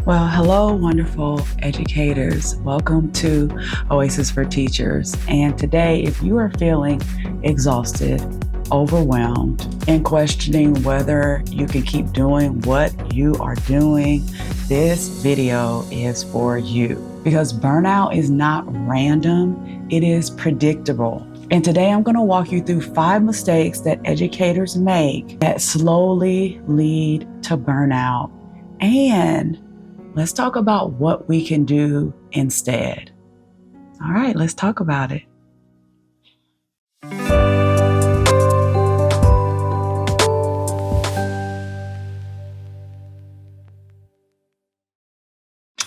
Well, hello, wonderful educators. Welcome to Oasis for Teachers. And today, if you are feeling exhausted, overwhelmed, and questioning whether you can keep doing what you are doing, this video is for you. Because burnout is not random, it is predictable. And today I'm going to walk you through 5 mistakes that educators make that slowly lead to burnout. And let's talk about what we can do instead. All right, let's talk about it.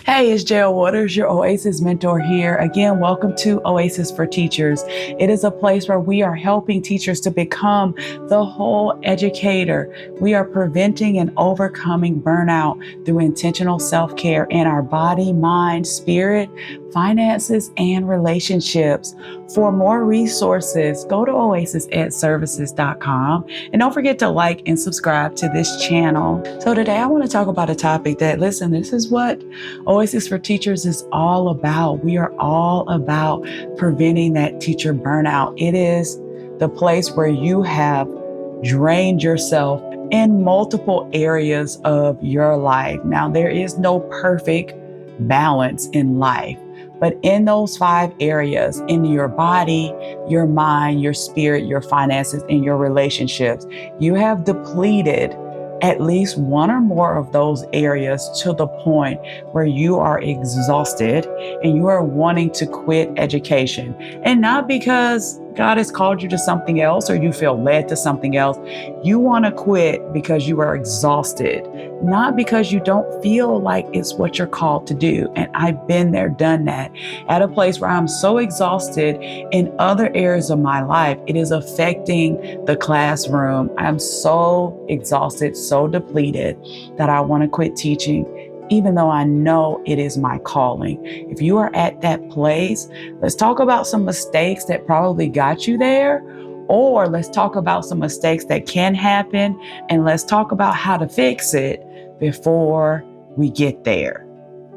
Hey, it's Jail Waters, your Oasis mentor here. Again, welcome to Oasis for Teachers. It is a place where we are helping teachers to become the whole educator. We are preventing and overcoming burnout through intentional self-care in our body, mind, spirit, finances, and relationships. For more resources, go to oasisedservices.com and don't forget to like and subscribe to this channel. So today I want to talk about a topic that, listen, this is what Oasis for Teachers is all about. We are all about preventing that teacher burnout. It is the place where you have drained yourself in multiple areas of your life. Now, there is no perfect balance in life, but in those 5 areas, in your body, your mind, your spirit, your finances, and your relationships, you have depleted at least one or more of those areas to the point where you are exhausted and you are wanting to quit education. And not because God has called you to something else or you feel led to something else. You want to quit because you are exhausted, not because you don't feel like it's what you're called to do. And I've been there, done that, at a place where I'm so exhausted in other areas of my life. It is affecting the classroom. I'm so exhausted, so depleted that I want to quit teaching, even though I know it is my calling. If you are at that place, let's talk about some mistakes that probably got you there, or let's talk about some mistakes that can happen, and let's talk about how to fix it before we get there.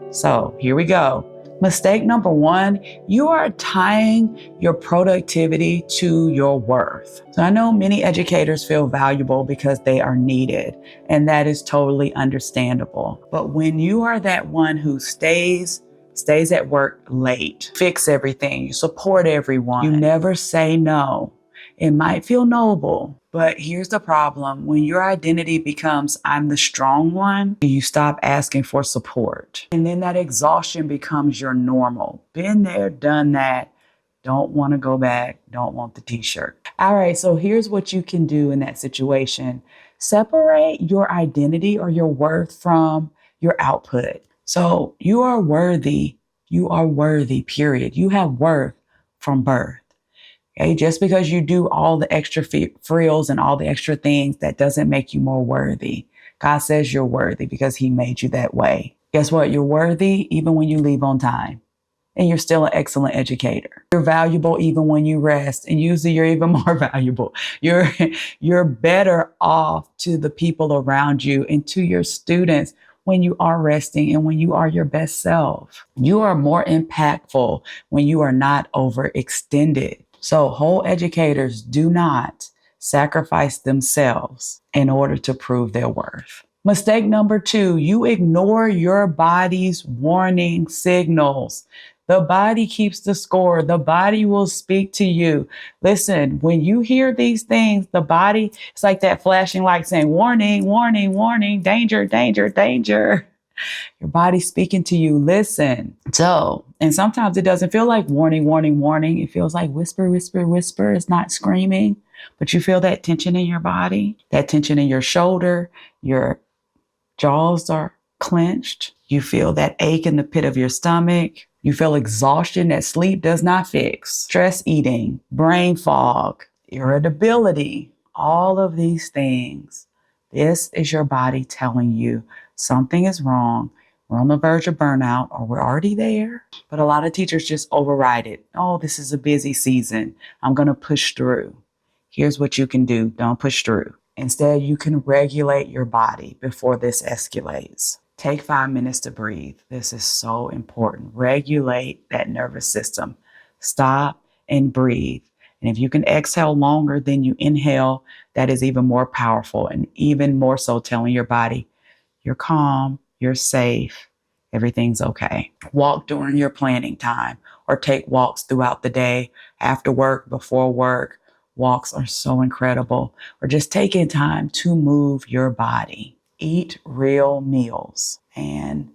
So here we go. Mistake number 1, you are tying your productivity to your worth. So I know many educators feel valuable because they are needed, and that is totally understandable. But when you are that one who stays at work late, fix everything, you support everyone, you never say no. It might feel noble, but here's the problem. When your identity becomes, I'm the strong one, you stop asking for support. And then that exhaustion becomes your normal. Been there, done that. Don't want to go back. Don't want the t-shirt. All right, so here's what you can do in that situation. Separate your identity or your worth from your output. So you are worthy. You are worthy, period. You have worth from birth. Okay, just because you do all the extra frills and all the extra things, that doesn't make you more worthy. God says you're worthy because he made you that way. Guess what? You're worthy even when you leave on time. And you're still an excellent educator. You're valuable even when you rest, and usually you're even more valuable. You're better off to the people around you and to your students when you are resting and when you are your best self. You are more impactful when you are not overextended. So whole educators do not sacrifice themselves in order to prove their worth. Mistake number 2, you ignore your body's warning signals. The body keeps the score. The body will speak to you. Listen, when you hear these things, the body, it's like that flashing light saying, warning, warning, warning, danger, danger, danger. Your body's speaking to you. Listen. So, and sometimes it doesn't feel like warning, warning, warning. It feels like whisper, whisper, whisper. It's not screaming, but you feel that tension in your body, that tension in your shoulder. Your jaws are clenched. You feel that ache in the pit of your stomach. You feel exhaustion that sleep does not fix. Stress eating, brain fog, irritability, all of these things. This is your body telling you something is wrong. We're on the verge of burnout, or we're already there. But a lot of teachers just override it. Oh, this is a busy season. I'm going to push through. Here's what you can do. Don't push through. Instead, you can regulate your body before this escalates. Take 5 minutes to breathe. This is so important. Regulate that nervous system. Stop and breathe. And if you can exhale longer than you inhale, that is even more powerful and even more so telling your body, you're calm, you're safe, everything's okay. Walk during your planning time or take walks throughout the day, after work, before work. Walks are so incredible. Or just taking time to move your body. Eat real meals. And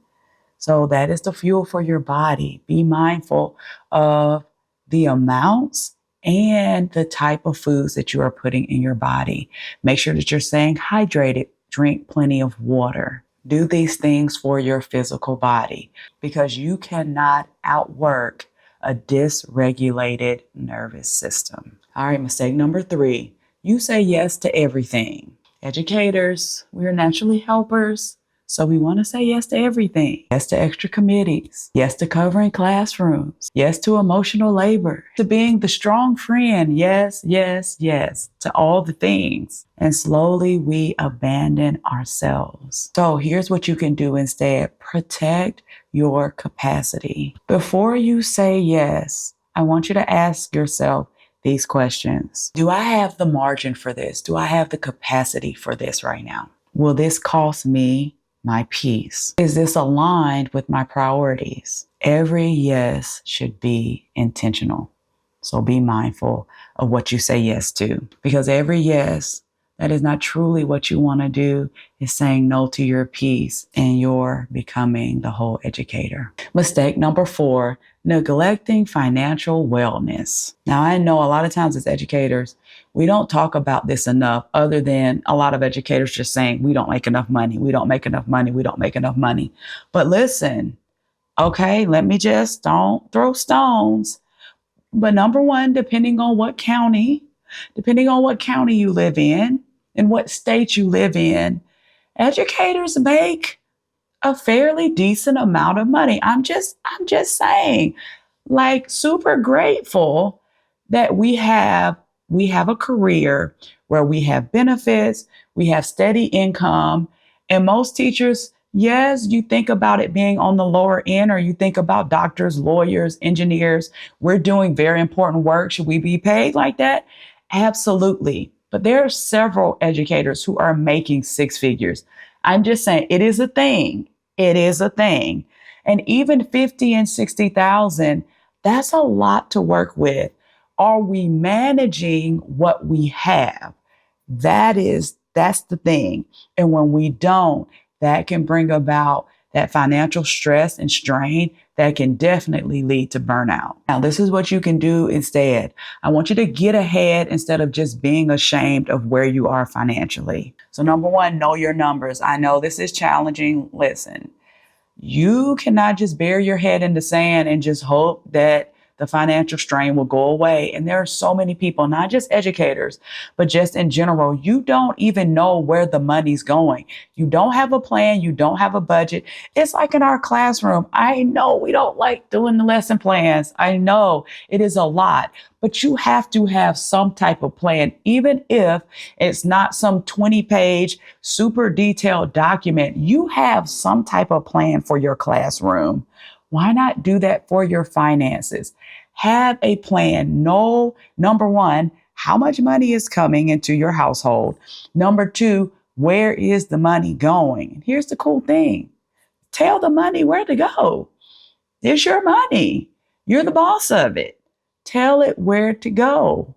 so that is the fuel for your body. Be mindful of the amounts and the type of foods that you are putting in your body. Make sure that you're staying hydrated. Drink plenty of water. Do these things for your physical body because you cannot outwork a dysregulated nervous system. All right, mistake number 3. You say yes to everything. Educators, we are naturally helpers. So we want to say yes to everything. Yes to extra committees. Yes to covering classrooms. Yes to emotional labor. To being the strong friend. Yes, yes, yes to all the things. And slowly we abandon ourselves. So here's what you can do instead. Protect your capacity. Before you say yes, I want you to ask yourself these questions. Do I have the margin for this? Do I have the capacity for this right now? Will this cost me my peace? Is this aligned with my priorities? Every yes should be intentional. So be mindful of what you say yes to, because every yes that is not truly what you want to do is saying no to your peace, and you're becoming the whole educator. Mistake number 4, neglecting financial wellness. Now, I know a lot of times as educators, we don't talk about this enough, other than a lot of educators just saying, we don't make enough money. We don't make enough money. We don't make enough money. But listen, okay, don't throw stones. But number 1, depending on what county you live in and what state you live in, educators make a fairly decent amount of money. I'm just saying, like, super grateful that we have a career where we have benefits, we have steady income, and most teachers, yes, you think about it being on the lower end, or you think about doctors, lawyers, engineers. We're doing very important work. Should we be paid like that? Absolutely. But there are several educators who are making 6 figures. I'm just saying it is a thing. It is a thing. And even 50 and 60,000, that's a lot to work with. Are we managing what we have? That's the thing. And when we don't, that can bring about that financial stress and strain that can definitely lead to burnout. Now, this is what you can do instead. I want you to get ahead instead of just being ashamed of where you are financially. So number 1, know your numbers. I know this is challenging. Listen, you cannot just bury your head in the sand and just hope that the financial strain will go away. And there are so many people, not just educators, but just in general, you don't even know where the money's going. You don't have a plan. You don't have a budget. It's like in our classroom. I know we don't like doing the lesson plans. I know it is a lot, but you have to have some type of plan, even if it's not some 20-page, super detailed document. You have some type of plan for your classroom. Why not do that for your finances? Have a plan. Know, number 1, how much money is coming into your household. Number 2, where is the money going? And here's the cool thing. Tell the money where to go. It's your money. You're the boss of it. Tell it where to go.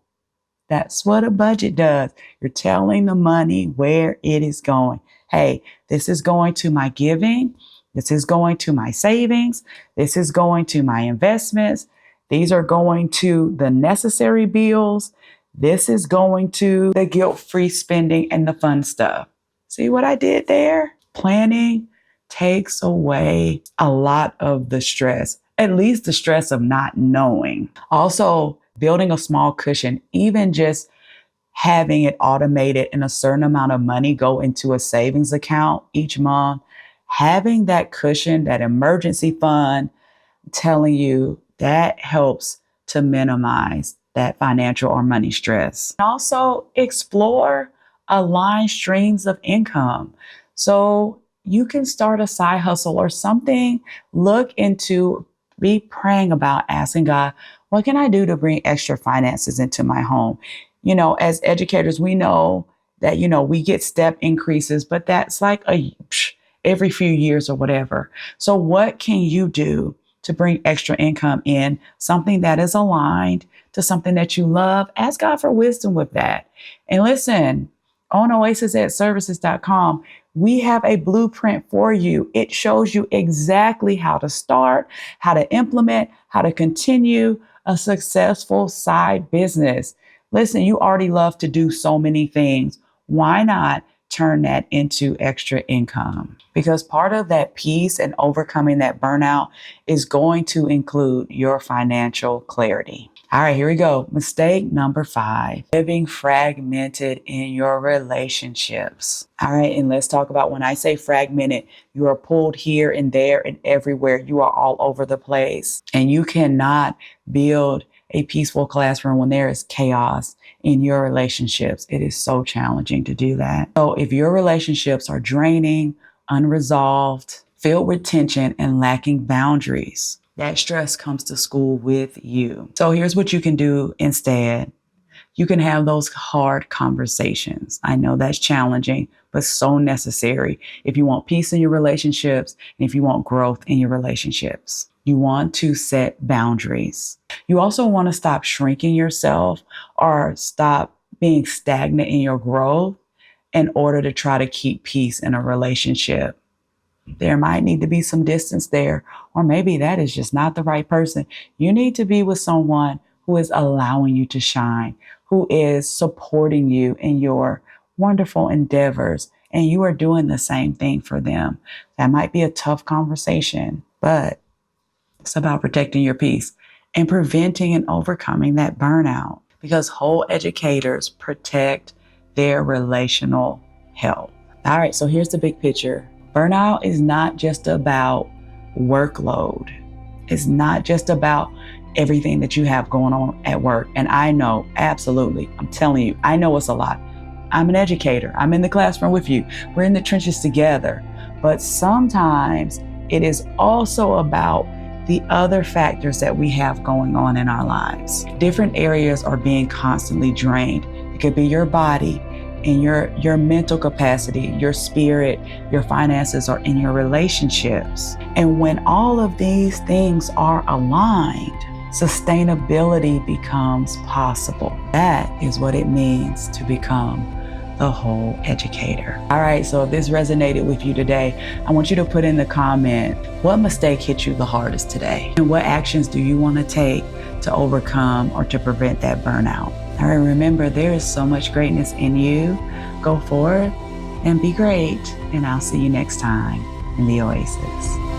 That's what a budget does. You're telling the money where it is going. Hey, this is going to my giving. This is going to my savings. This is going to my investments. These are going to the necessary bills. This is going to the guilt-free spending and the fun stuff. See what I did there? Planning takes away a lot of the stress, at least the stress of not knowing. Also, building a small cushion, even just having it automated and a certain amount of money go into a savings account each month. Having that cushion, that emergency fund, I'm telling you, that helps to minimize that financial or money stress. Also, explore aligned streams of income. So you can start a side hustle or something. Look into, be praying about, asking God, what can I do to bring extra finances into my home? You know, as educators, we know that, you know, we get step increases, but that's like every few years or whatever. So what can you do to bring extra income in, something that is aligned to something that you love? Ask God for wisdom with that. And listen, on oasisedservices.com, we have a blueprint for you. It shows you exactly how to start, how to implement, how to continue a successful side business. Listen, you already love to do so many things. Why not turn that into extra income? Because part of that peace and overcoming that burnout is going to include your financial clarity. All right, here we go. Mistake number 5, living fragmented in your relationships. All right, and let's talk about, when I say fragmented, you are pulled here and there and everywhere. You are all over the place, and you cannot build a peaceful classroom when there is chaos in your relationships. It is so challenging to do that. So if your relationships are draining, unresolved, filled with tension, and lacking boundaries, that stress comes to school with you. So here's what you can do instead. You can have those hard conversations. I know that's challenging, but so necessary if you want peace in your relationships and if you want growth in your relationships. You want to set boundaries. You also want to stop shrinking yourself or stop being stagnant in your growth in order to try to keep peace in a relationship. There might need to be some distance there, or maybe that is just not the right person. You need to be with someone who is allowing you to shine, who is supporting you in your wonderful endeavors, and you are doing the same thing for them. That might be a tough conversation, but it's about protecting your peace and preventing and overcoming that burnout, because whole educators protect their relational health. All right, so here's the big picture. Burnout is not just about workload. It's not just about everything that you have going on at work. And I know, absolutely, I'm telling you, I know it's a lot. I'm an educator. I'm in the classroom with you. We're in the trenches together. But sometimes it is also about the other factors that we have going on in our lives. Different areas are being constantly drained. It could be your body, in your mental capacity, your spirit, your finances, or in your relationships. And when all of these things are aligned, sustainability becomes possible. That is what it means to become the whole educator. All right, so if this resonated with you today, I want you to put in the comment, what mistake hit you the hardest today? And what actions do you want to take to overcome or to prevent that burnout? All right, remember, there is so much greatness in you. Go forth and be great. And I'll see you next time in the Oasis.